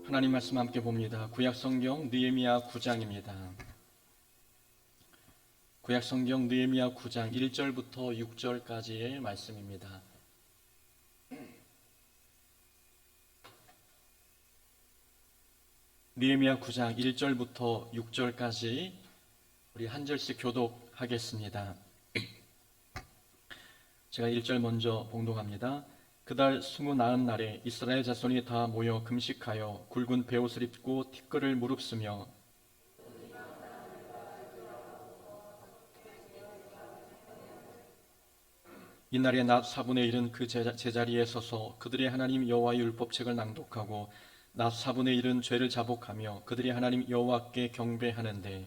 하나님 말씀 함께 봅니다. 구약성경 느헤미야 9장입니다. 구약성경 느헤미야 9장 1절부터 6절까지의 말씀입니다. 느헤미야 9장 1절부터 6절까지 우리 한 절씩 교독하겠습니다. 제가 1절 먼저 봉독합니다. 그달 29날에 이스라엘 자손이 다 모여 금식하여 굵은 베옷을 입고 티끌을 무릅쓰며 이날에 낮 4분의 1은 그 제자리에 서서 그들의 하나님 여호와의 율법책을 낭독하고 낮 4분의 1은 죄를 자복하며 그들의 하나님 여호와께 경배하는데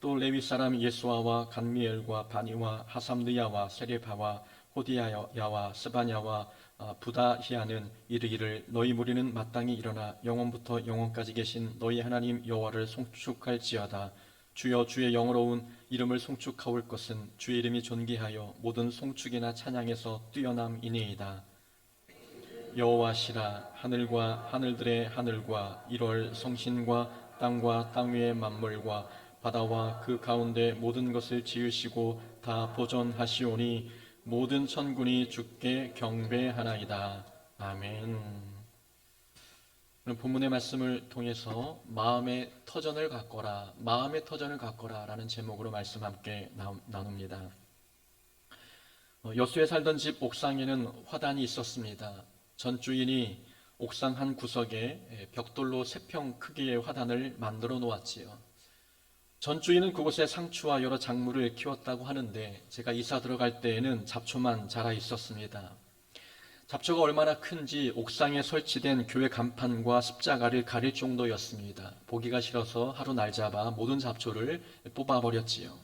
또 레위 사람 예수아와 간미엘과 바니와 하삼느야와 세레바와 호디야와 스바냐와 부다히아는 이르기를 너희 무리는 마땅히 일어나 영원부터 영원까지 계신 너희 하나님 여호와를 송축할지어다. 주여 주의 영어로운 이름을 송축하올 것은 주의 이름이 존귀하여 모든 송축이나 찬양에서 뛰어남이니이다. 여호와시라 하늘과 하늘들의 하늘과 1월 성신과 땅 위의 만물과 바다와 그 가운데 모든 것을 지으시고 다 보존하시오니 모든 천군이 주께 경배하나이다. 아멘. 오늘 본문의 말씀을 통해서 마음의 터전을 갖거라, 마음의 터전을 갖거라 라는 제목으로 말씀 함께 나눕니다. 여수에 살던 집 옥상에는 화단이 있었습니다. 전 주인이 옥상 한 구석에 벽돌로 3평 크기의 화단을 만들어 놓았지요. 전 주인은 그곳에 상추와 여러 작물을 키웠다고 하는데 제가 이사 들어갈 때에는 잡초만 자라 있었습니다. 잡초가 얼마나 큰지 옥상에 설치된 교회 간판과 십자가를 가릴 정도였습니다. 보기가 싫어서 하루 날 잡아 모든 잡초를 뽑아버렸지요.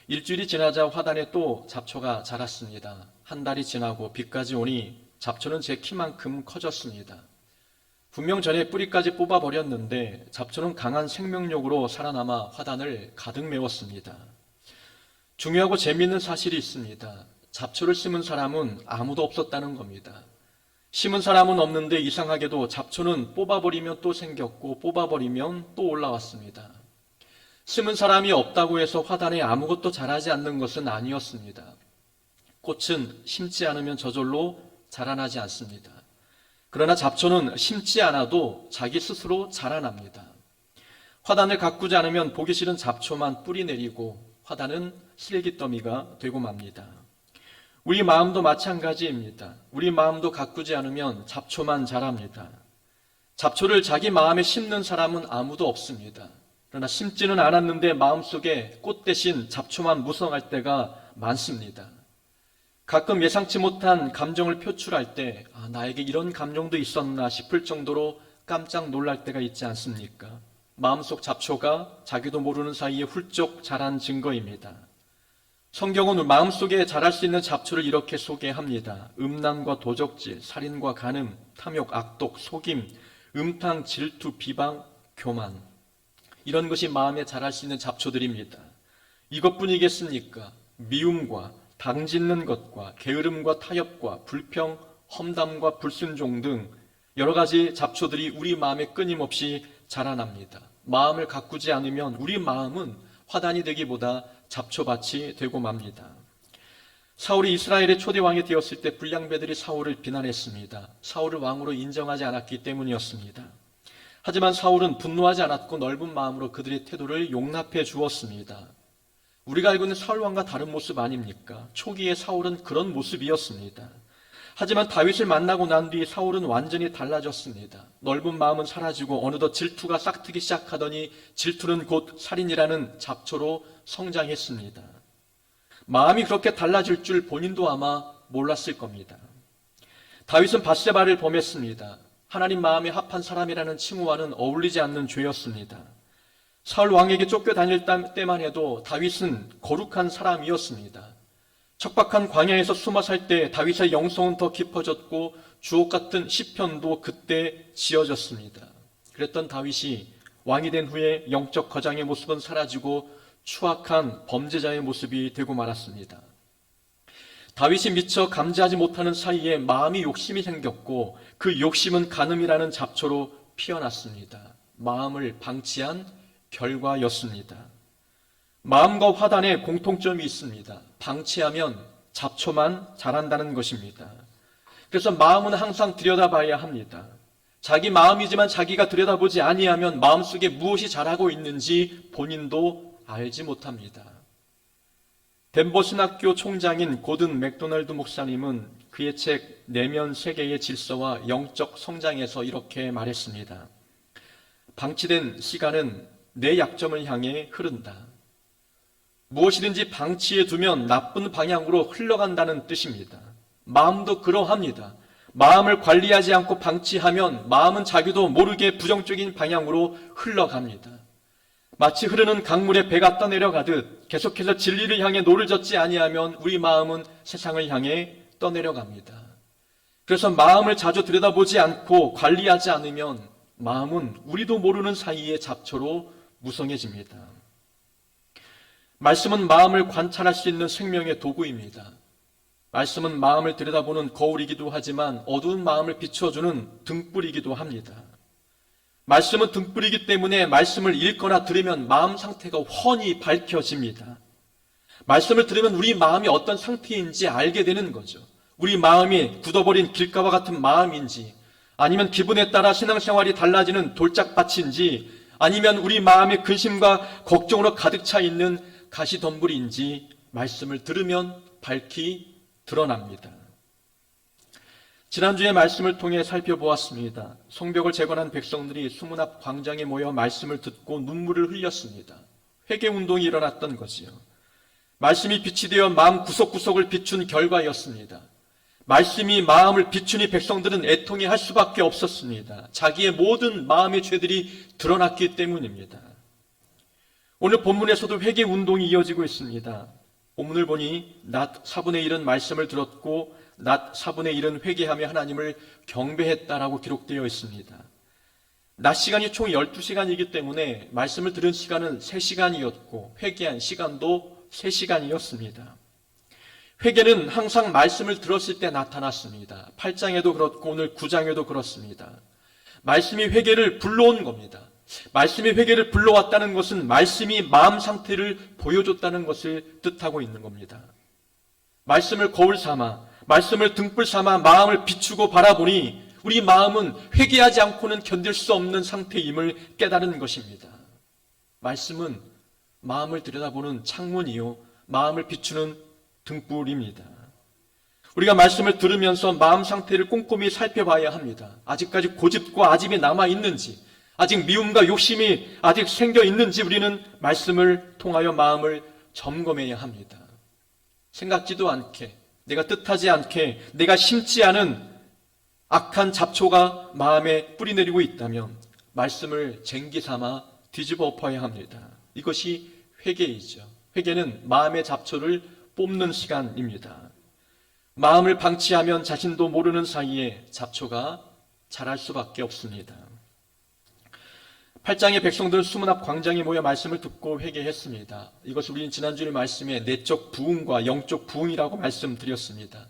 일주일이 지나자 화단에 또 잡초가 자랐습니다. 한 달이 지나고 비까지 오니 잡초는 제 키만큼 커졌습니다. 분명 전에 뿌리까지 뽑아버렸는데 잡초는 강한 생명력으로 살아남아 화단을 가득 메웠습니다. 중요하고 재미있는 사실이 있습니다. 잡초를 심은 사람은 아무도 없었다는 겁니다. 심은 사람은 없는데 이상하게도 잡초는 뽑아버리면 또 생겼고 뽑아버리면 또 올라왔습니다. 심은 사람이 없다고 해서 화단에 아무것도 자라지 않는 것은 아니었습니다. 꽃은 심지 않으면 저절로 자라나지 않습니다. 그러나 잡초는 심지 않아도 자기 스스로 자라납니다. 화단을 가꾸지 않으면 보기 싫은 잡초만 뿌리 내리고 화단은 쓰레기 더미가 되고 맙니다. 우리 마음도 마찬가지입니다. 우리 마음도 가꾸지 않으면 잡초만 자랍니다. 잡초를 자기 마음에 심는 사람은 아무도 없습니다. 그러나 심지는 않았는데 마음속에 꽃 대신 잡초만 무성할 때가 많습니다. 가끔 예상치 못한 감정을 표출할 때 나에게 이런 감정도 있었나 싶을 정도로 깜짝 놀랄 때가 있지 않습니까? 마음속 잡초가 자기도 모르는 사이에 훌쩍 자란 증거입니다. 성경은 마음속에 자랄 수 있는 잡초를 이렇게 소개합니다. 음란과 도적질, 살인과 간음, 탐욕, 악독, 속임, 음탕, 질투, 비방, 교만, 이런 것이 마음에 자랄 수 있는 잡초들입니다. 이것뿐이겠습니까? 미움과 당짓는 것과 게으름과 타협과 불평, 험담과 불순종 등 여러 가지 잡초들이 우리 마음에 끊임없이 자라납니다. 마음을 가꾸지 않으면 우리 마음은 화단이 되기보다 잡초밭이 되고 맙니다. 사울이 이스라엘의 초대 왕이 되었을 때 불량배들이 사울을 비난했습니다. 사울을 왕으로 인정하지 않았기 때문이었습니다. 하지만 사울은 분노하지 않았고 넓은 마음으로 그들의 태도를 용납해 주었습니다. 우리가 알고 있는 사울 왕과 다른 모습 아닙니까? 초기에 사울은 그런 모습이었습니다. 하지만 다윗을 만나고 난 뒤 사울은 완전히 달라졌습니다. 넓은 마음은 사라지고 어느덧 질투가 싹트기 시작하더니 질투는 곧 살인이라는 잡초로 성장했습니다. 마음이 그렇게 달라질 줄 본인도 아마 몰랐을 겁니다. 다윗은 밧세바를 범했습니다. 하나님 마음에 합한 사람이라는 칭호와는 어울리지 않는 죄였습니다. 사울 왕에게 쫓겨다닐 때만 해도 다윗은 거룩한 사람이었습니다. 척박한 광야에서 숨어 살 때 다윗의 영성은 더 깊어졌고 주옥 같은 시편도 그때 지어졌습니다. 그랬던 다윗이 왕이 된 후에 영적 거장의 모습은 사라지고 추악한 범죄자의 모습이 되고 말았습니다. 다윗이 미처 감지하지 못하는 사이에 마음이 욕심이 생겼고 그 욕심은 간음이라는 잡초로 피어났습니다. 마음을 방치한 결과였습니다. 마음과 화단에 공통점이 있습니다. 방치하면 잡초만 자란다는 것입니다. 그래서 마음은 항상 들여다봐야 합니다. 자기 마음이지만 자기가 들여다보지 아니하면 마음속에 무엇이 자라고 있는지 본인도 알지 못합니다. 덴버 신학교 총장인 고든 맥도날드 목사님은 그의 책 내면 세계의 질서와 영적 성장에서 이렇게 말했습니다. 방치된 시간은 내 약점을 향해 흐른다. 무엇이든지 방치해 두면 나쁜 방향으로 흘러간다는 뜻입니다. 마음도 그러합니다. 마음을 관리하지 않고 방치하면 마음은 자기도 모르게 부정적인 방향으로 흘러갑니다. 마치 흐르는 강물에 배가 떠내려가듯 계속해서 진리를 향해 노를 젓지 아니하면 우리 마음은 세상을 향해 떠내려갑니다. 그래서 마음을 자주 들여다보지 않고 관리하지 않으면 마음은 우리도 모르는 사이에 잡초로 무성해집니다. 말씀은 마음을 관찰할 수 있는 생명의 도구입니다. 말씀은 마음을 들여다보는 거울이기도 하지만 어두운 마음을 비춰주는 등불이기도 합니다. 말씀은 등불이기 때문에 말씀을 읽거나 들으면 마음 상태가 훤히 밝혀집니다. 말씀을 들으면 우리 마음이 어떤 상태인지 알게 되는 거죠. 우리 마음이 굳어버린 길가와 같은 마음인지, 아니면 기분에 따라 신앙생활이 달라지는 돌짝밭인지, 아니면 우리 마음의 근심과 걱정으로 가득 차 있는 가시덤불인지 말씀을 들으면 밝히 드러납니다. 지난주에 말씀을 통해 살펴보았습니다. 성벽을 재건한 백성들이 수문 앞 광장에 모여 말씀을 듣고 눈물을 흘렸습니다. 회개운동이 일어났던 거지요. 말씀이 빛이 되어 마음 구석구석을 비춘 결과였습니다. 말씀이 마음을 비추니 백성들은 애통해 할 수밖에 없었습니다. 자기의 모든 마음의 죄들이 드러났기 때문입니다. 오늘 본문에서도 회개운동이 이어지고 있습니다. 본문을 보니 낮 4분의 1은 말씀을 들었고 낮 4분의 1은 회개하며 하나님을 경배했다라고 기록되어 있습니다. 낮 시간이 총 12시간이기 때문에 말씀을 들은 시간은 3시간이었고 회개한 시간도 3시간이었습니다. 회개는 항상 말씀을 들었을 때 나타났습니다. 8장에도 그렇고 오늘 9장에도 그렇습니다. 말씀이 회개를 불러온 겁니다. 말씀이 회개를 불러왔다는 것은 말씀이 마음 상태를 보여줬다는 것을 뜻하고 있는 겁니다. 말씀을 거울 삼아, 말씀을 등불 삼아 마음을 비추고 바라보니 우리 마음은 회개하지 않고는 견딜 수 없는 상태임을 깨달은 것입니다. 말씀은 마음을 들여다보는 창문이요, 마음을 비추는 등불입니다. 우리가 말씀을 들으면서 마음 상태를 꼼꼼히 살펴봐야 합니다. 아직까지 고집과 아집이 남아있는지, 아직 미움과 욕심이 아직 생겨 있는지 우리는 말씀을 통하여 마음을 점검해야 합니다. 생각지도 않게, 내가 뜻하지 않게, 내가 심지 않은 악한 잡초가 마음에 뿌리내리고 있다면 말씀을 쟁기 삼아 뒤집어 엎어야 합니다. 이것이 회개이죠. 회개는 마음의 잡초를 뽑는 시간입니다. 마음을 방치하면 자신도 모르는 사이에 잡초가 자랄 수밖에 없습니다. 8장의 백성들은 수문 앞 광장에 모여 말씀을 듣고 회개했습니다. 이것을 우리는 지난주의 말씀에 내적 부흥과 영적 부흥이라고 말씀드렸습니다.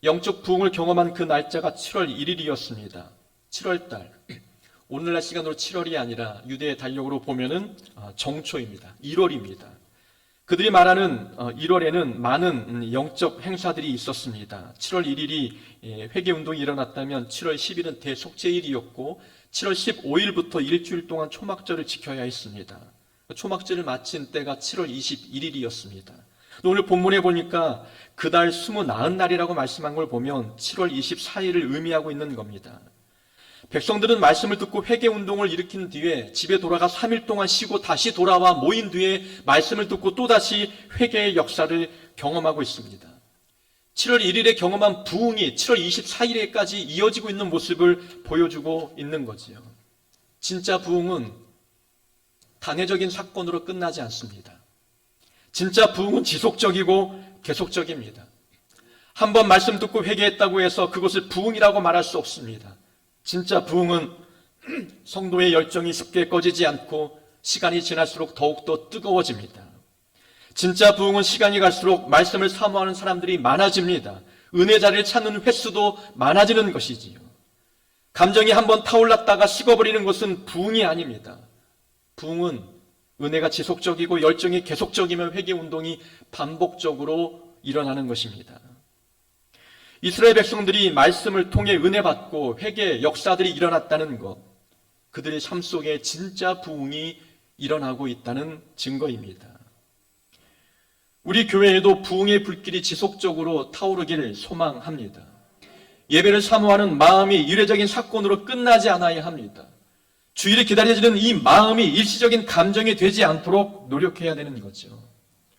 영적 부흥을 경험한 그 날짜가 7월 1일이었습니다. 7월달, 오늘날 시간으로 7월이 아니라 유대의 달력으로 보면은 정초입니다. 1월입니다. 그들이 말하는 1월에는 많은 영적 행사들이 있었습니다. 7월 1일이 회개운동이 일어났다면 7월 10일은 대속죄일이었고 7월 15일부터 일주일 동안 초막절을 지켜야 했습니다. 초막절을 마친 때가 7월 21일이었습니다. 오늘 본문에 보니까 그달 29날이라고 말씀한 걸 보면 7월 24일을 의미하고 있는 겁니다. 백성들은 말씀을 듣고 회개운동을 일으킨 뒤에 집에 돌아가 3일 동안 쉬고 다시 돌아와 모인 뒤에 말씀을 듣고 또다시 회개의 역사를 경험하고 있습니다. 7월 1일에 경험한 부흥이 7월 24일에까지 이어지고 있는 모습을 보여주고 있는 거지요. 진짜 부흥은 단회적인 사건으로 끝나지 않습니다. 진짜 부흥은 지속적이고 계속적입니다. 한번 말씀 듣고 회개했다고 해서 그것을 부흥이라고 말할 수 없습니다. 진짜 부흥은 성도의 열정이 쉽게 꺼지지 않고 시간이 지날수록 더욱더 뜨거워집니다. 진짜 부흥은 시간이 갈수록 말씀을 사모하는 사람들이 많아집니다. 은혜 자리를 찾는 횟수도 많아지는 것이지요. 감정이 한번 타올랐다가 식어버리는 것은 부흥이 아닙니다. 부흥은 은혜가 지속적이고 열정이 계속적이면 회개 운동이 반복적으로 일어나는 것입니다. 이스라엘 백성들이 말씀을 통해 은혜 받고 회개 역사들이 일어났다는 것, 그들의 삶 속에 진짜 부흥이 일어나고 있다는 증거입니다. 우리 교회에도 부흥의 불길이 지속적으로 타오르기를 소망합니다. 예배를 사모하는 마음이 일회적인 사건으로 끝나지 않아야 합니다. 주일이 기다려지는 이 마음이 일시적인 감정이 되지 않도록 노력해야 되는 거죠.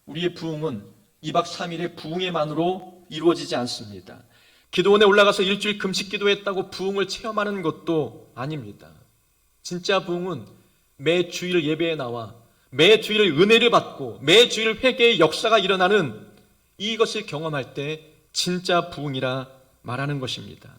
우리의 부흥은 2박 3일의 부흥에만으로 이루어지지 않습니다. 기도원에 올라가서 일주일 금식 기도했다고 부흥을 체험하는 것도 아닙니다. 진짜 부흥은 매 주일 예배에 나와 매 주일 은혜를 받고 매 주일 회개의 역사가 일어나는 이것을 경험할 때 진짜 부흥이라 말하는 것입니다.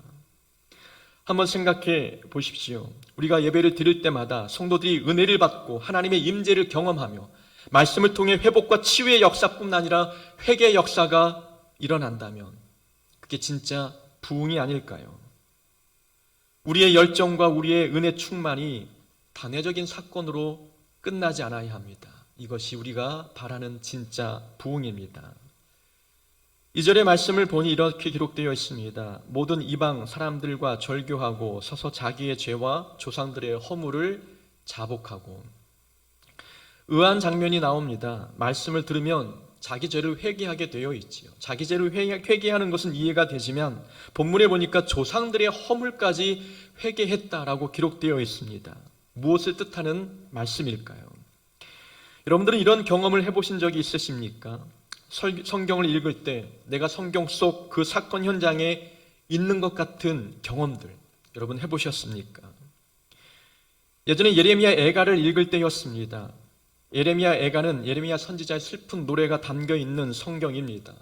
한번 생각해 보십시오. 우리가 예배를 드릴 때마다 성도들이 은혜를 받고 하나님의 임재를 경험하며 말씀을 통해 회복과 치유의 역사뿐만 아니라 회개의 역사가 일어난다면 그게 진짜 부흥이 아닐까요? 우리의 열정과 우리의 은혜 충만이 단회적인 사건으로 끝나지 않아야 합니다. 이것이 우리가 바라는 진짜 부흥입니다. 2절의 말씀을 보니 이렇게 기록되어 있습니다. 모든 이방 사람들과 절교하고 서서 자기의 죄와 조상들의 허물을 자복하고. 의아한 장면이 나옵니다. 말씀을 들으면 자기 죄를 회개하게 되어 있지요. 자기 죄를 회개하는 것은 이해가 되지만 본문에 보니까 조상들의 허물까지 회개했다라고 기록되어 있습니다. 무엇을 뜻하는 말씀일까요? 여러분들은 이런 경험을 해보신 적이 있으십니까? 성경을 읽을 때 내가 성경 속 그 사건 현장에 있는 것 같은 경험들 여러분 해보셨습니까? 예전에 예레미야 애가를 읽을 때였습니다. 예레미야 애가는 예레미야 선지자의 슬픈 노래가 담겨있는 성경입니다.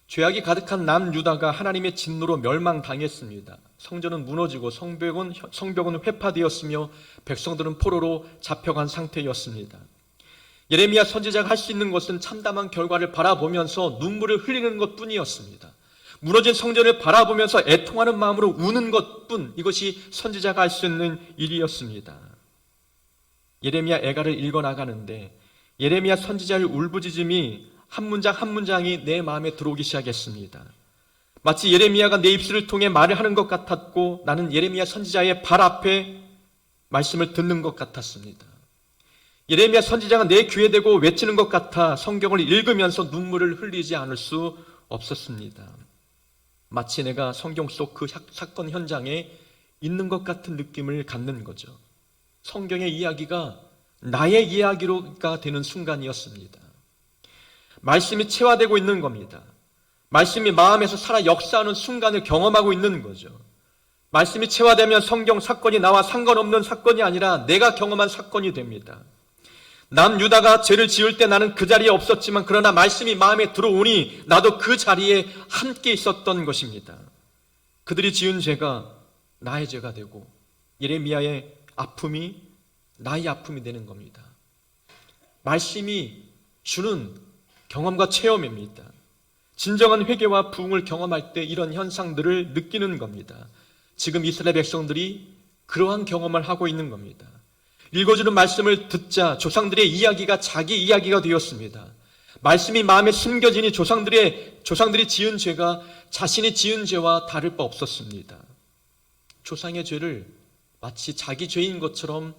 죄악이 가득한 남유다가 하나님의 진노로 멸망당했습니다. 성전은 무너지고 성벽은 회파되었으며 백성들은 포로로 잡혀간 상태였습니다. 예레미야 선지자가 할 수 있는 것은 참담한 결과를 바라보면서 눈물을 흘리는 것뿐이었습니다. 무너진 성전을 바라보면서 애통하는 마음으로 우는 것뿐, 이것이 선지자가 할 수 있는 일이었습니다. 예레미야 애가를 읽어나가는데 예레미야 선지자의 울부짖음이 한 문장 한 문장이 내 마음에 들어오기 시작했습니다. 마치 예레미야가 내 입술을 통해 말을 하는 것 같았고 나는 예레미야 선지자의 발 앞에 말씀을 듣는 것 같았습니다. 예레미야 선지자가 내 귀에 대고 외치는 것 같아 성경을 읽으면서 눈물을 흘리지 않을 수 없었습니다. 마치 내가 성경 속 그 사건 현장에 있는 것 같은 느낌을 갖는 거죠. 성경의 이야기가 나의 이야기로가 되는 순간이었습니다. 말씀이 체화되고 있는 겁니다. 말씀이 마음에서 살아 역사하는 순간을 경험하고 있는 거죠. 말씀이 체화되면 성경 사건이 나와 상관없는 사건이 아니라 내가 경험한 사건이 됩니다. 남유다가 죄를 지을 때 나는 그 자리에 없었지만 그러나 말씀이 마음에 들어오니 나도 그 자리에 함께 있었던 것입니다. 그들이 지은 죄가 나의 죄가 되고 예레미야의 아픔이 나의 아픔이 되는 겁니다. 말씀이 주는 경험과 체험입니다. 진정한 회개와 부흥을 경험할 때 이런 현상들을 느끼는 겁니다. 지금 이스라엘 백성들이 그러한 경험을 하고 있는 겁니다. 읽어주는 말씀을 듣자 조상들의 이야기가 자기 이야기가 되었습니다. 말씀이 마음에 심겨지니 조상들이 지은 죄가 자신이 지은 죄와 다를 바 없었습니다. 조상의 죄를 마치 자기 죄인 것처럼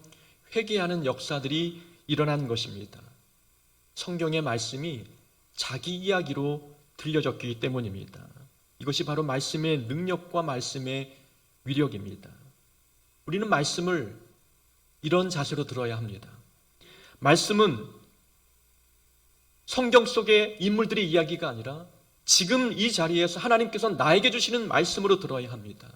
회개하는 역사들이 일어난 것입니다. 성경의 말씀이 자기 이야기로 들려졌기 때문입니다. 이것이 바로 말씀의 능력과 말씀의 위력입니다. 우리는 말씀을 이런 자세로 들어야 합니다. 말씀은 성경 속의 인물들의 이야기가 아니라 지금 이 자리에서 하나님께서 나에게 주시는 말씀으로 들어야 합니다.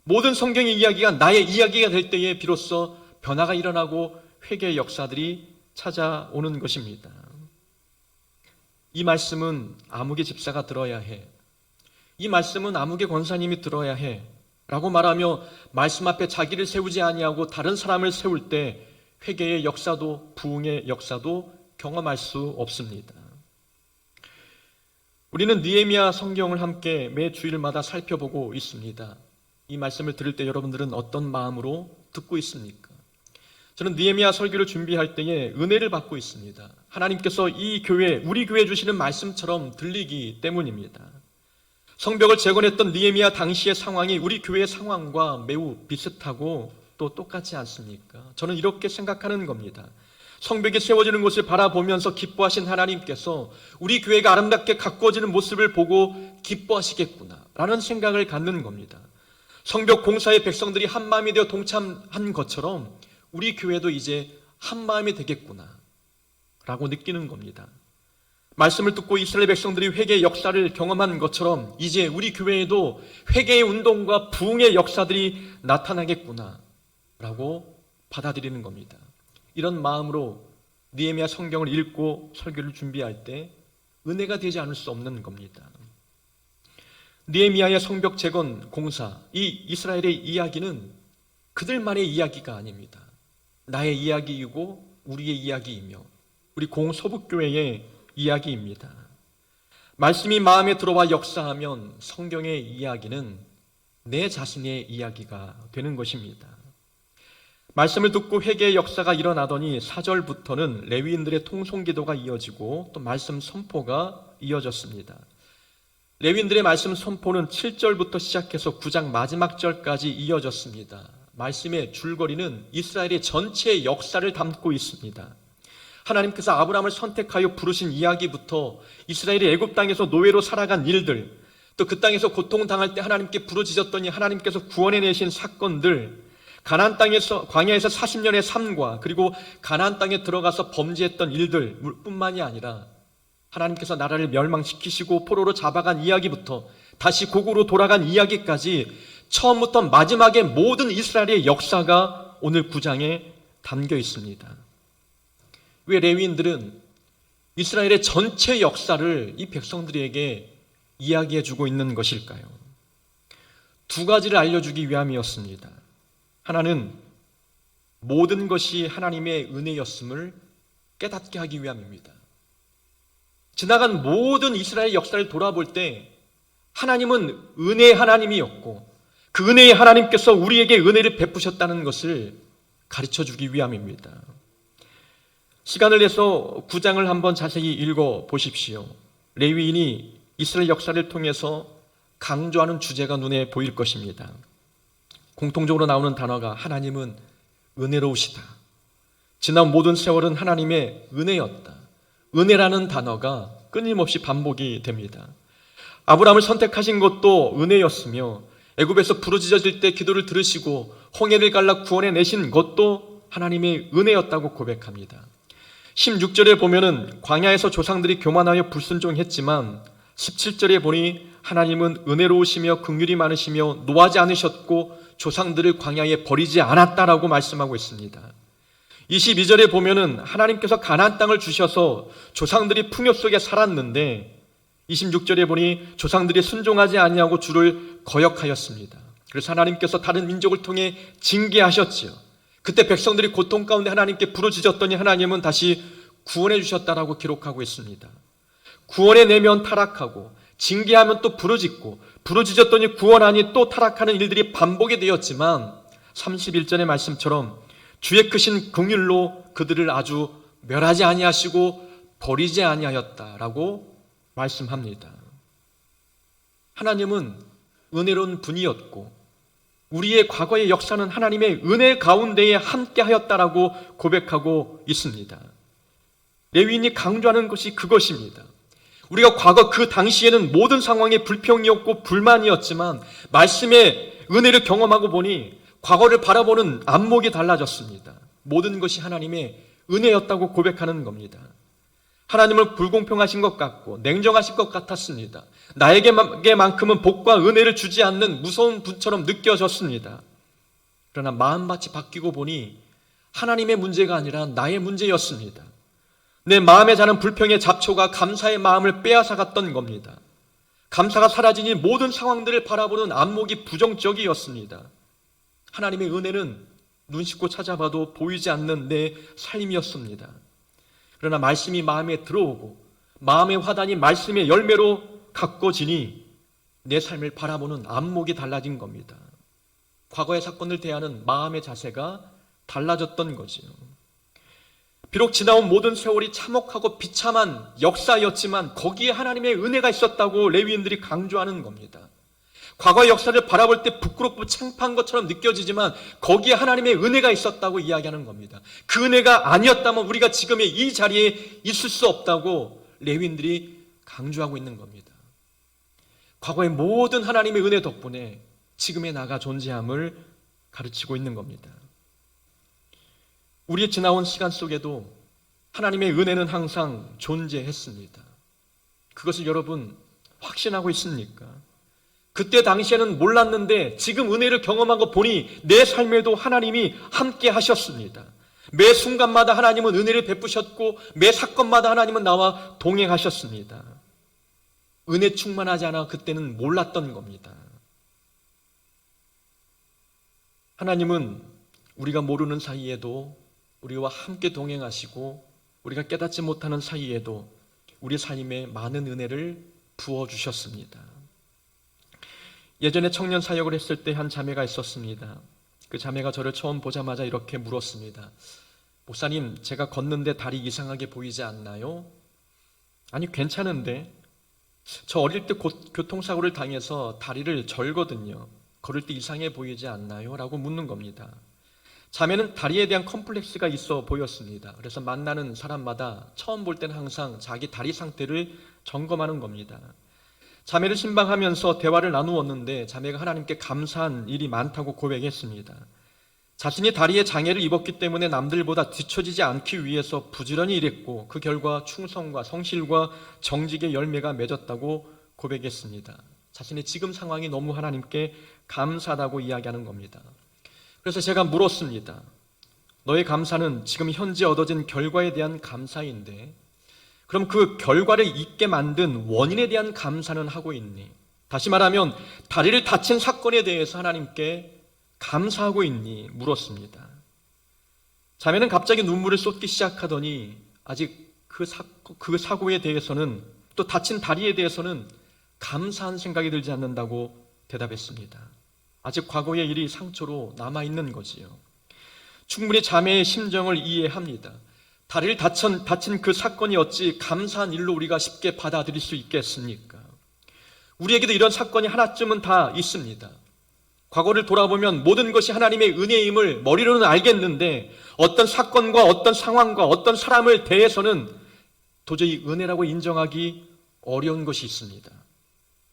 모든 성경의 이야기가 나의 이야기가 될 때에 비로소 변화가 일어나고 회개의 역사들이 찾아오는 것입니다. 이 말씀은 아무개 집사가 들어야 해. 이 말씀은 아무개 권사님이 들어야 해. 라고 말하며 말씀 앞에 자기를 세우지 아니하고 다른 사람을 세울 때 회개의 역사도 부흥의 역사도 경험할 수 없습니다. 우리는 느헤미야 성경을 함께 매 주일마다 살펴보고 있습니다. 이 말씀을 들을 때 여러분들은 어떤 마음으로 듣고 있습니까? 저는 느헤미야 설교를 준비할 때에 은혜를 받고 있습니다. 하나님께서 이 교회, 우리 교회 주시는 말씀처럼 들리기 때문입니다. 성벽을 재건했던 느헤미야 당시의 상황이 우리 교회의 상황과 매우 비슷하고 또 똑같지 않습니까? 저는 이렇게 생각하는 겁니다. 성벽이 세워지는 것을 바라보면서 기뻐하신 하나님께서 우리 교회가 아름답게 가꾸어지는 모습을 보고 기뻐하시겠구나 라는 생각을 갖는 겁니다. 성벽 공사에 백성들이 한마음이 되어 동참한 것처럼 우리 교회도 이제 한마음이 되겠구나 라고 느끼는 겁니다. 말씀을 듣고 이스라엘 백성들이 회개의 역사를 경험한 것처럼 이제 우리 교회에도 회개의 운동과 부흥의 역사들이 나타나겠구나 라고 받아들이는 겁니다. 이런 마음으로 느헤미야 성경을 읽고 설교를 준비할 때 은혜가 되지 않을 수 없는 겁니다. 느헤미야의 성벽 재건 공사, 이 이스라엘의 이야기는 그들만의 이야기가 아닙니다. 나의 이야기이고 우리의 이야기이며 우리 공서북교회의 이야기입니다. 말씀이 마음에 들어와 역사하면 성경의 이야기는 내 자신의 이야기가 되는 것입니다. 말씀을 듣고 회개의 역사가 일어나더니 4절부터는 레위인들의 통성기도가 이어지고 또 말씀 선포가 이어졌습니다. 레위인들의 말씀 선포는 7절부터 시작해서 9장 마지막 절까지 이어졌습니다. 말씀의 줄거리는 이스라엘의 전체 역사를 담고 있습니다. 하나님께서 아브라함을 선택하여 부르신 이야기부터 이스라엘이 애굽 땅에서 노예로 살아간 일들, 또 그 땅에서 고통당할 때 하나님께 부르짖었더니 하나님께서 구원해내신 사건들, 가나안 땅에서 광야에서 40년의 삶과 그리고 가나안 땅에 들어가서 범죄했던 일들 뿐만이 아니라 하나님께서 나라를 멸망시키시고 포로로 잡아간 이야기부터 다시 고국으로 돌아간 이야기까지 처음부터 마지막의 모든 이스라엘의 역사가 오늘 9장에 담겨 있습니다. 왜 레위인들은 이스라엘의 전체 역사를 이 백성들에게 이야기해 주고 있는 것일까요? 두 가지를 알려주기 위함이었습니다. 하나는 모든 것이 하나님의 은혜였음을 깨닫게 하기 위함입니다. 지나간 모든 이스라엘 역사를 돌아볼 때 하나님은 은혜의 하나님이었고 그 은혜의 하나님께서 우리에게 은혜를 베푸셨다는 것을 가르쳐주기 위함입니다. 시간을 내서 9장을 한번 자세히 읽어 보십시오. 레위인이 이스라엘 역사를 통해서 강조하는 주제가 눈에 보일 것입니다. 공통적으로 나오는 단어가 하나님은 은혜로우시다. 지난 모든 세월은 하나님의 은혜였다. 은혜라는 단어가 끊임없이 반복이 됩니다. 아브라함을 선택하신 것도 은혜였으며 애굽에서 부르짖어질 때 기도를 들으시고 홍해를 갈라 구원해 내신 것도 하나님의 은혜였다고 고백합니다. 16절에 보면은 광야에서 조상들이 교만하여 불순종했지만 17절에 보니 하나님은 은혜로우시며 긍휼이 많으시며 노하지 않으셨고 조상들을 광야에 버리지 않았다라고 말씀하고 있습니다. 22절에 보면은 하나님께서 가나안 땅을 주셔서 조상들이 풍요 속에 살았는데 26절에 보니 조상들이 순종하지 아니하고 주를 거역하였습니다. 그래서 하나님께서 다른 민족을 통해 징계하셨지요. 그때 백성들이 고통 가운데 하나님께 부르짖었더니 하나님은 다시 구원해 주셨다라고 기록하고 있습니다. 구원해 내면 타락하고 징계하면 또 부르짖었더니 구원하니 또 타락하는 일들이 반복이 되었지만 31절의 말씀처럼 주의 크신 긍휼로 그들을 아주 멸하지 아니하시고 버리지 아니하였다라고 말씀합니다. 하나님은 은혜로운 분이었고 우리의 과거의 역사는 하나님의 은혜 가운데에 함께 하였다라고 고백하고 있습니다. 레위인이 강조하는 것이 그것입니다. 우리가 과거 그 당시에는 모든 상황에 불평이었고 불만이었지만 말씀의 은혜를 경험하고 보니 과거를 바라보는 안목이 달라졌습니다. 모든 것이 하나님의 은혜였다고 고백하는 겁니다. 하나님을 불공평하신 것 같고 냉정하신 것 같았습니다. 나에게만큼은 복과 은혜를 주지 않는 무서운 분처럼 느껴졌습니다. 그러나 마음밭이 바뀌고 보니 하나님의 문제가 아니라 나의 문제였습니다. 내 마음에 자는 불평의 잡초가 감사의 마음을 빼앗아갔던 겁니다. 감사가 사라지니 모든 상황들을 바라보는 안목이 부정적이었습니다. 하나님의 은혜는 눈 씻고 찾아봐도 보이지 않는 내 삶이었습니다. 그러나 말씀이 마음에 들어오고 마음의 화단이 말씀의 열매로 가꿔지니 내 삶을 바라보는 안목이 달라진 겁니다. 과거의 사건을 대하는 마음의 자세가 달라졌던 거지요. 비록 지나온 모든 세월이 참혹하고 비참한 역사였지만 거기에 하나님의 은혜가 있었다고 레위인들이 강조하는 겁니다. 과거의 역사를 바라볼 때 부끄럽고 창피한 것처럼 느껴지지만 거기에 하나님의 은혜가 있었다고 이야기하는 겁니다. 그 은혜가 아니었다면 우리가 지금의 이 자리에 있을 수 없다고 레위인들이 강조하고 있는 겁니다. 과거의 모든 하나님의 은혜 덕분에 지금의 나가 존재함을 가르치고 있는 겁니다. 우리의 지나온 시간 속에도 하나님의 은혜는 항상 존재했습니다. 그것을 여러분 확신하고 있습니까? 그때 당시에는 몰랐는데 지금 은혜를 경험하고 보니 내 삶에도 하나님이 함께 하셨습니다. 매 순간마다 하나님은 은혜를 베푸셨고 매 사건마다 하나님은 나와 동행하셨습니다. 은혜 충만하지 않아 그때는 몰랐던 겁니다. 하나님은 우리가 모르는 사이에도 우리와 함께 동행하시고 우리가 깨닫지 못하는 사이에도 우리 삶에 많은 은혜를 부어주셨습니다. 예전에 청년 사역을 했을 때 한 자매가 있었습니다. 그 자매가 저를 처음 보자마자 이렇게 물었습니다. 목사님, 제가 걷는데 다리 이상하게 보이지 않나요? 아니, 괜찮은데 저 어릴 때 교통사고를 당해서 다리를 절거든요. 걸을 때 이상해 보이지 않나요? 라고 묻는 겁니다. 자매는 다리에 대한 컴플렉스가 있어 보였습니다. 그래서 만나는 사람마다 처음 볼 때는 항상 자기 다리 상태를 점검하는 겁니다. 자매를 신방하면서 대화를 나누었는데 자매가 하나님께 감사한 일이 많다고 고백했습니다. 자신이 다리에 장애를 입었기 때문에 남들보다 뒤처지지 않기 위해서 부지런히 일했고 그 결과 충성과 성실과 정직의 열매가 맺었다고 고백했습니다. 자신의 지금 상황이 너무 하나님께 감사하다고 이야기하는 겁니다. 그래서 제가 물었습니다. 너의 감사는 지금 현재 얻어진 결과에 대한 감사인데 그럼 그 결과를 있게 만든 원인에 대한 감사는 하고 있니? 다시 말하면 다리를 다친 사건에 대해서 하나님께 감사하고 있니? 물었습니다. 자매는 갑자기 눈물을 쏟기 시작하더니 아직 그 사고에 대해서는 또 다친 다리에 대해서는 감사한 생각이 들지 않는다고 대답했습니다. 아직 과거의 일이 상처로 남아있는 거지요. 충분히 자매의 심정을 이해합니다. 다리를 다친 그 사건이 어찌 감사한 일로 우리가 쉽게 받아들일 수 있겠습니까? 우리에게도 이런 사건이 하나쯤은 다 있습니다. 과거를 돌아보면 모든 것이 하나님의 은혜임을 머리로는 알겠는데 어떤 사건과 어떤 상황과 어떤 사람을 대해서는 도저히 은혜라고 인정하기 어려운 것이 있습니다.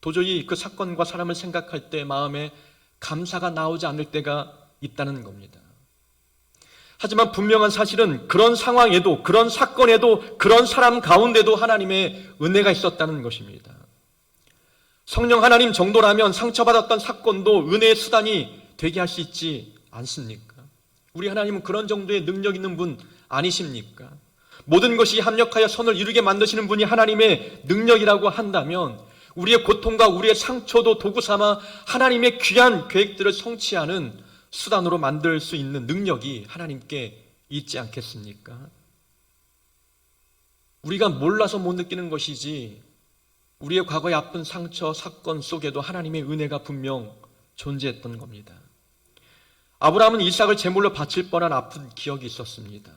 도저히 그 사건과 사람을 생각할 때 마음에 감사가 나오지 않을 때가 있다는 겁니다. 하지만 분명한 사실은 그런 상황에도 그런 사건에도 그런 사람 가운데도 하나님의 은혜가 있었다는 것입니다. 성령 하나님 정도라면 상처받았던 사건도 은혜의 수단이 되게 할 수 있지 않습니까? 우리 하나님은 그런 정도의 능력 있는 분 아니십니까? 모든 것이 합력하여 선을 이루게 만드시는 분이 하나님의 능력이라고 한다면 우리의 고통과 우리의 상처도 도구 삼아 하나님의 귀한 계획들을 성취하는 수단으로 만들 수 있는 능력이 하나님께 있지 않겠습니까? 우리가 몰라서 못 느끼는 것이지 우리의 과거의 아픈 상처, 사건 속에도 하나님의 은혜가 분명 존재했던 겁니다. 아브라함은 이삭을 제물로 바칠 뻔한 아픈 기억이 있었습니다.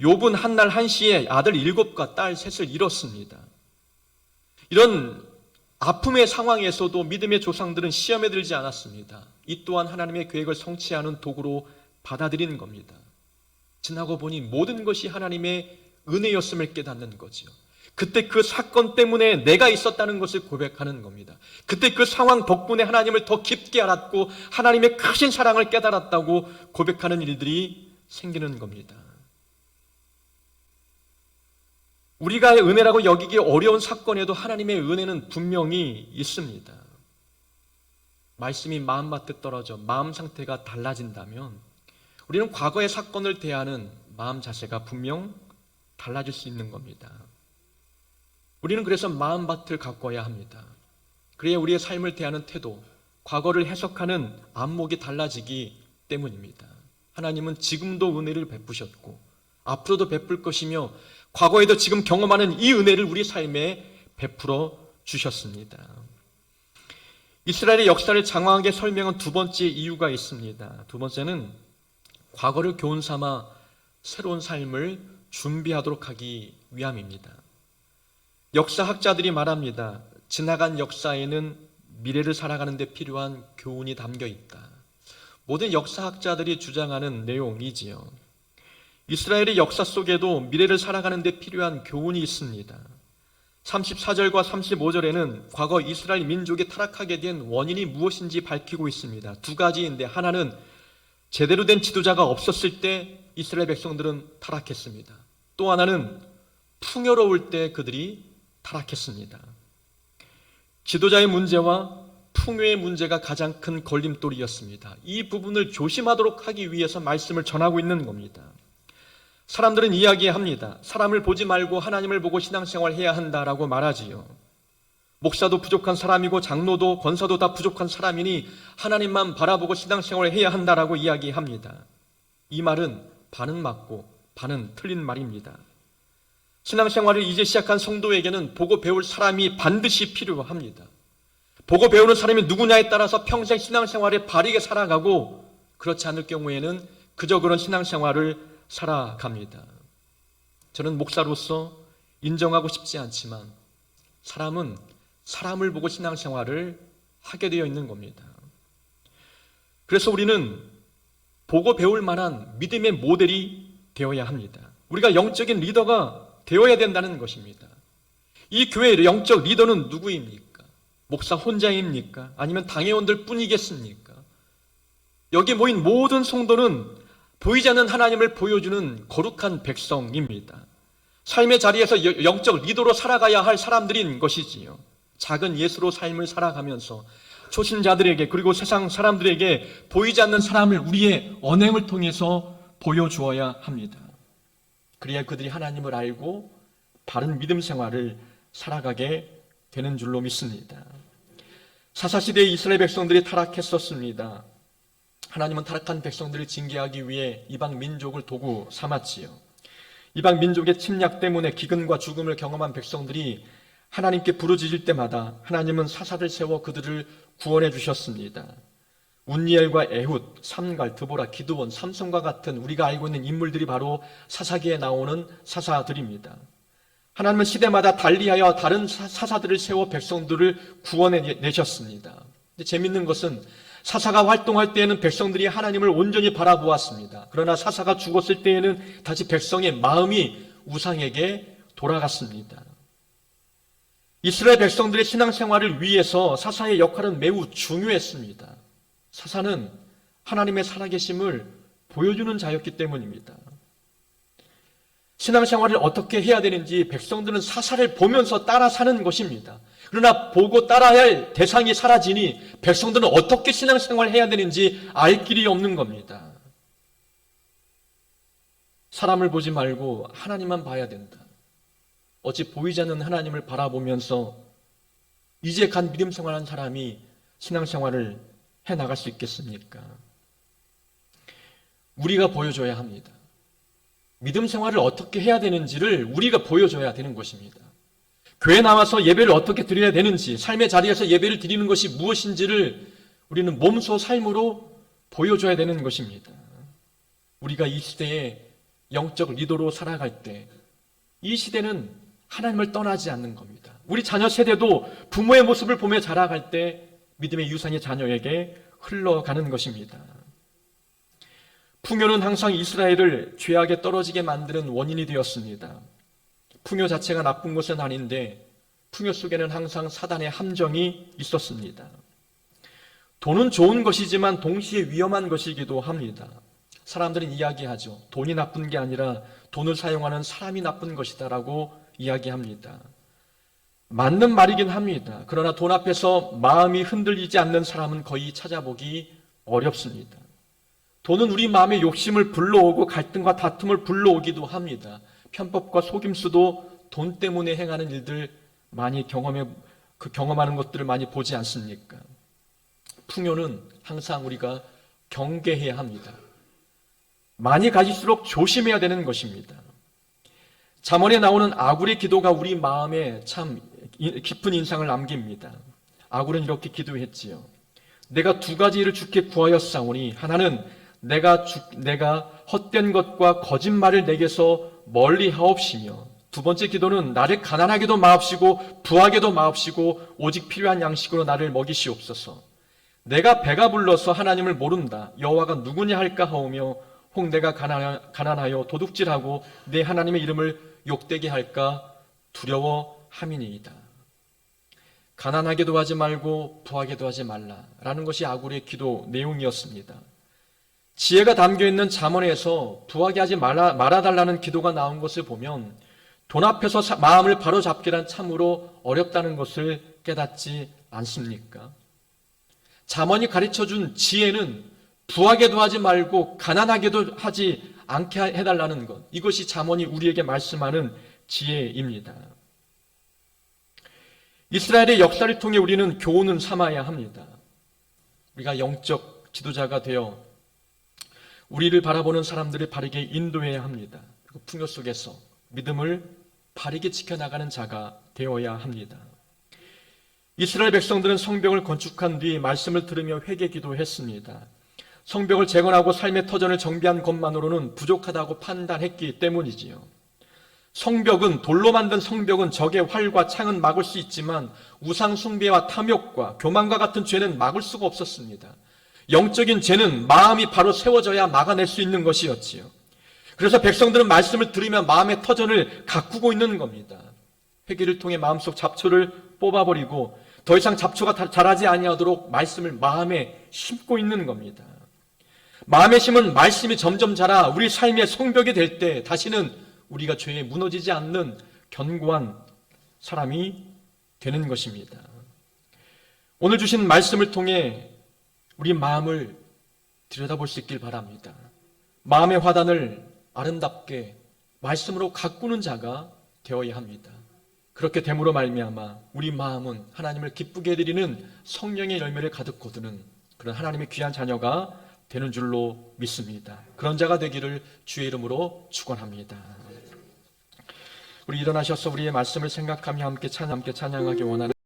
욥은 한날 한시에 아들 7과 딸 3을 잃었습니다. 이런 아픔의 상황에서도 믿음의 조상들은 시험에 들지 않았습니다. 이 또한 하나님의 계획을 성취하는 도구로 받아들이는 겁니다. 지나고 보니 모든 것이 하나님의 은혜였음을 깨닫는 거죠. 그때 그 사건 때문에 내가 있었다는 것을 고백하는 겁니다. 그때 그 상황 덕분에 하나님을 더 깊게 알았고 하나님의 크신 사랑을 깨달았다고 고백하는 일들이 생기는 겁니다. 우리가 은혜라고 여기기 어려운 사건에도 하나님의 은혜는 분명히 있습니다. 말씀이 마음밭에 떨어져 마음 상태가 달라진다면 우리는 과거의 사건을 대하는 마음 자세가 분명 달라질 수 있는 겁니다. 우리는 그래서 마음밭을 가꿔야 합니다. 그래야 우리의 삶을 대하는 태도, 과거를 해석하는 안목이 달라지기 때문입니다. 하나님은 지금도 은혜를 베푸셨고 앞으로도 베풀 것이며 과거에도 지금 경험하는 이 은혜를 우리 삶에 베풀어 주셨습니다. 이스라엘의 역사를 장황하게 설명한 두 번째 이유가 있습니다. 두 번째는 과거를 교훈 삼아 새로운 삶을 준비하도록 하기 위함입니다. 역사학자들이 말합니다. 지나간 역사에는 미래를 살아가는 데 필요한 교훈이 담겨 있다. 모든 역사학자들이 주장하는 내용이지요. 이스라엘의 역사 속에도 미래를 살아가는 데 필요한 교훈이 있습니다. 34절과 35절에는 과거 이스라엘 민족이 타락하게 된 원인이 무엇인지 밝히고 있습니다. 두 가지인데 하나는 제대로 된 지도자가 없었을 때 이스라엘 백성들은 타락했습니다. 또 하나는 풍요로울 때 그들이 타락했습니다. 지도자의 문제와 풍요의 문제가 가장 큰 걸림돌이었습니다. 이 부분을 조심하도록 하기 위해서 말씀을 전하고 있는 겁니다. 사람들은 이야기합니다. 사람을 보지 말고 하나님을 보고 신앙생활 해야 한다라고 말하지요. 목사도 부족한 사람이고 장로도 권사도 다 부족한 사람이니 하나님만 바라보고 신앙생활 해야 한다라고 이야기합니다. 이 말은 반은 맞고 반은 틀린 말입니다. 신앙생활을 이제 시작한 성도에게는 보고 배울 사람이 반드시 필요합니다. 보고 배우는 사람이 누구냐에 따라서 평생 신앙생활에 바르게 살아가고 그렇지 않을 경우에는 그저 그런 신앙생활을 살아갑니다. 저는 목사로서 인정하고 싶지 않지만 사람은 사람을 보고 신앙생활을 하게 되어 있는 겁니다. 그래서 우리는 보고 배울 만한 믿음의 모델이 되어야 합니다. 우리가 영적인 리더가 되어야 된다는 것입니다. 이 교회의 영적 리더는 누구입니까? 목사 혼자입니까? 아니면 당회원들 뿐이겠습니까? 여기 모인 모든 성도는 보이지 않는 하나님을 보여주는 거룩한 백성입니다. 삶의 자리에서 영적 리더로 살아가야 할 사람들인 것이지요. 작은 예수로 삶을 살아가면서 초신자들에게 그리고 세상 사람들에게 보이지 않는 사람을 우리의 언행을 통해서 보여주어야 합니다. 그래야 그들이 하나님을 알고 바른 믿음 생활을 살아가게 되는 줄로 믿습니다. 사사시대의 이스라엘 백성들이 타락했었습니다. 하나님은 타락한 백성들을 징계하기 위해 이방 민족을 도구 삼았지요. 이방 민족의 침략 때문에 기근과 죽음을 경험한 백성들이 하나님께 부르짖을 때마다 하나님은 사사를 세워 그들을 구원해 주셨습니다. 운니엘과 에훗, 삼갈, 드보라, 기드온, 삼손과 같은 우리가 알고 있는 인물들이 바로 사사기에 나오는 사사들입니다. 하나님은 시대마다 달리하여 다른 사사들을 세워 백성들을 구원해 내셨습니다. 근데 재밌는 것은 사사가 활동할 때에는 백성들이 하나님을 온전히 바라보았습니다. 그러나 사사가 죽었을 때에는 다시 백성의 마음이 우상에게 돌아갔습니다. 이스라엘 백성들의 신앙생활을 위해서 사사의 역할은 매우 중요했습니다. 사사는 하나님의 살아계심을 보여주는 자였기 때문입니다. 신앙생활을 어떻게 해야 되는지 백성들은 사사를 보면서 따라 사는 것입니다. 그러나 보고 따라야 할 대상이 사라지니 백성들은 어떻게 신앙생활을 해야 되는지 알 길이 없는 겁니다. 사람을 보지 말고 하나님만 봐야 된다. 어찌 보이지 않는 하나님을 바라보면서 이제 간 믿음 생활한 사람이 신앙생활을 해나갈 수 있겠습니까? 우리가 보여줘야 합니다. 믿음 생활을 어떻게 해야 되는지를 우리가 보여줘야 되는 것입니다. 교회 나와서 예배를 어떻게 드려야 되는지, 삶의 자리에서 예배를 드리는 것이 무엇인지를 우리는 몸소 삶으로 보여줘야 되는 것입니다. 우리가 이 시대에 영적 리더로 살아갈 때 이 시대는 하나님을 떠나지 않는 겁니다. 우리 자녀 세대도 부모의 모습을 보며 자라갈 때 믿음의 유산이 자녀에게 흘러가는 것입니다. 풍요는 항상 이스라엘을 죄악에 떨어지게 만드는 원인이 되었습니다. 풍요 자체가 나쁜 것은 아닌데 풍요 속에는 항상 사단의 함정이 있었습니다. 돈은 좋은 것이지만 동시에 위험한 것이기도 합니다. 사람들은 이야기하죠. 돈이 나쁜 게 아니라 돈을 사용하는 사람이 나쁜 것이다라고 이야기합니다. 맞는 말이긴 합니다. 그러나 돈 앞에서 마음이 흔들리지 않는 사람은 거의 찾아보기 어렵습니다. 돈은 우리 마음의 욕심을 불러오고 갈등과 다툼을 불러오기도 합니다. 편법과 속임수도 돈 때문에 행하는 일들 많이 그 경험하는 것들을 많이 보지 않습니까? 풍요는 항상 우리가 경계해야 합니다. 많이 가질수록 조심해야 되는 것입니다. 잠언에 나오는 아굴의 기도가 우리 마음에 참 깊은 인상을 남깁니다. 아굴은 이렇게 기도했지요. 내가 두 가지 일을 주께 구하였사오니 하나는 내가 헛된 것과 거짓말을 내게서 멀리 하옵시며, 두 번째 기도는 나를 가난하게도 마옵시고 부하게도 마옵시고 오직 필요한 양식으로 나를 먹이시옵소서. 내가 배가 불러서 하나님을 모른다. 여호와가 누구냐 할까 하오며 혹 내가 가난하여 도둑질하고 내 하나님의 이름을 욕되게 할까 두려워함이니이다. 가난하게도 하지 말고 부하게도 하지 말라라는 것이 아굴의 기도 내용이었습니다. 지혜가 담겨있는 잠언에서 부하게 하지 말아달라는 기도가 나온 것을 보면 돈 앞에서 마음을 바로잡기란 참으로 어렵다는 것을 깨닫지 않습니까? 잠언이 가르쳐준 지혜는 부하게도 하지 말고 가난하게도 하지 않게 해달라는 것, 이것이 잠언이 우리에게 말씀하는 지혜입니다. 이스라엘의 역사를 통해 우리는 교훈을 삼아야 합니다. 우리가 영적 지도자가 되어 우리를 바라보는 사람들을 바르게 인도해야 합니다. 그리고 풍요 속에서 믿음을 바르게 지켜나가는 자가 되어야 합니다. 이스라엘 백성들은 성벽을 건축한 뒤 말씀을 들으며 회개 기도했습니다. 성벽을 재건하고 삶의 터전을 정비한 것만으로는 부족하다고 판단했기 때문이지요. 성벽은, 돌로 만든 성벽은 적의 활과 창은 막을 수 있지만 우상 숭배와 탐욕과 교만과 같은 죄는 막을 수가 없었습니다. 영적인 죄는 마음이 바로 세워져야 막아낼 수 있는 것이었지요. 그래서 백성들은 말씀을 들으며 마음의 터전을 가꾸고 있는 겁니다. 회개를 통해 마음속 잡초를 뽑아버리고 더 이상 잡초가 자라지 아니하도록 말씀을 마음에 심고 있는 겁니다. 마음에 심은 말씀이 점점 자라 우리 삶의 성벽이 될 때 다시는 우리가 죄에 무너지지 않는 견고한 사람이 되는 것입니다. 오늘 주신 말씀을 통해 우리 마음을 들여다볼 수 있길 바랍니다. 마음의 화단을 아름답게 말씀으로 가꾸는 자가 되어야 합니다. 그렇게 됨으로 말미암아 우리 마음은 하나님을 기쁘게 해드리는 성령의 열매를 가득 거두는 그런 하나님의 귀한 자녀가 되는 줄로 믿습니다. 그런 자가 되기를 주의 이름으로 축원합니다. 우리 일어나셔서 우리의 말씀을 생각하며 함께 찬양하기 원하는